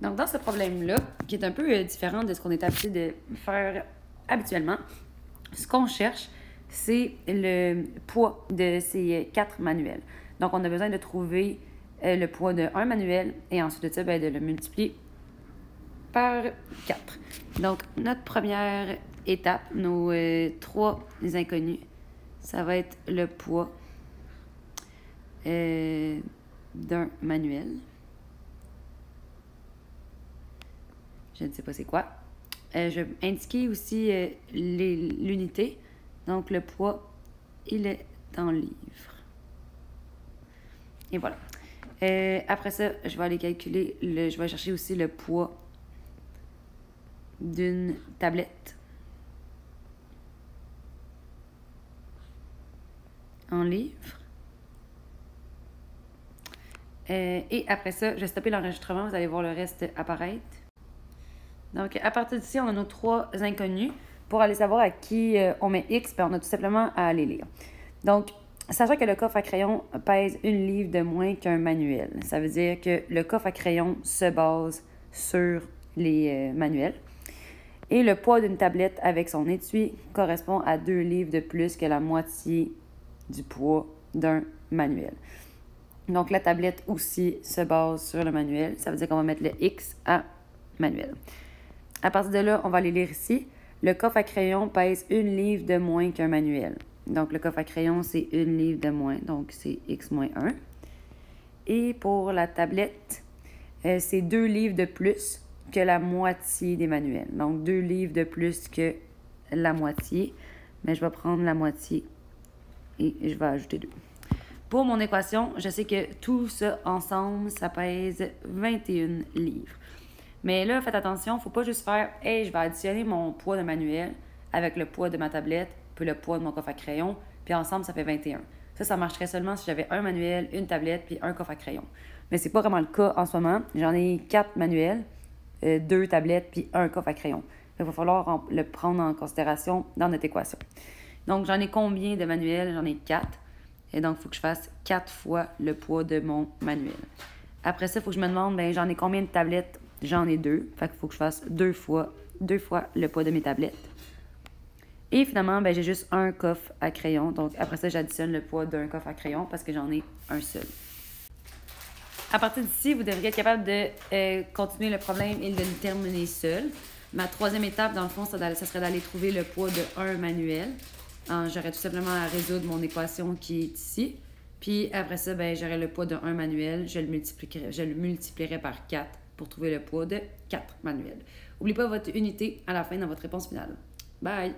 Donc, dans ce problème-là, qui est un peu différent de ce qu'on est habitué de faire habituellement, ce qu'on cherche, c'est le poids de ces 4 manuels. Donc, on a besoin de trouver le poids de un manuel et ensuite de ça, de le multiplier par 4. Donc, notre première étape, nos 3 inconnus, ça va être le poids d'un manuel. Je ne sais pas c'est quoi. Je vais indiquer aussi l'unité. Donc, le poids, il est en livres. Et voilà. Après ça, je vais aller calculer, je vais chercher aussi le poids d'une tablette en livres. Et après ça, je vais stopper l'enregistrement. Vous allez voir le reste apparaître. Donc, à partir d'ici, on a nos 3 inconnus. Pour aller savoir à qui on met X, on a tout simplement à aller lire. Donc, sachant que le coffre à crayon pèse 1 livre de moins qu'un manuel, ça veut dire que le coffre à crayon se base sur les manuels. Et le poids d'une tablette avec son étui correspond à 2 livres de plus que la moitié du poids d'un manuel. Donc, la tablette aussi se base sur le manuel. Ça veut dire qu'on va mettre le X à manuel. À partir de là, on va aller lire ici. Le coffre à crayon pèse 1 livre de moins qu'un manuel. Donc, le coffre à crayon, c'est 1 livre de moins. Donc, c'est X moins 1. Et pour la tablette, c'est 2 livres de plus que la moitié des manuels. Donc, 2 livres de plus que la moitié. Mais je vais prendre la moitié et je vais ajouter 2. Pour mon équation, je sais que tout ça ensemble, ça pèse 21 livres. Mais là, faites attention, il ne faut pas juste faire « Hey, je vais additionner mon poids de manuel avec le poids de ma tablette, puis le poids de mon coffre à crayon, puis ensemble, ça fait 21. » Ça marcherait seulement si j'avais un manuel, une tablette, puis un coffre à crayon. Mais c'est pas vraiment le cas en ce moment. J'en ai 4 manuels, 2 tablettes, puis un coffre à crayon. Il va falloir le prendre en considération dans notre équation. Donc, j'en ai combien de manuels? J'en ai 4. Et donc, il faut que je fasse 4 fois le poids de mon manuel. Après ça, il faut que je me demande, j'en ai combien de tablettes? J'en ai 2. Fait qu'il faut que je fasse 2 fois le poids de mes tablettes. Et finalement, j'ai juste un coffre à crayon. Donc, après ça, j'additionne le poids d'un coffre à crayon parce que j'en ai un seul. À partir d'ici, vous devriez être capable de continuer le problème et de le terminer seul. Ma 3e étape, dans le fond, ça serait d'aller trouver le poids de un manuel. J'aurais tout simplement à résoudre mon équation qui est ici. Puis après ça, j'aurais le poids de un manuel. Je le multiplierais par 4 pour trouver le poids de 4 manuels. N'oubliez pas votre unité à la fin dans votre réponse finale. Bye!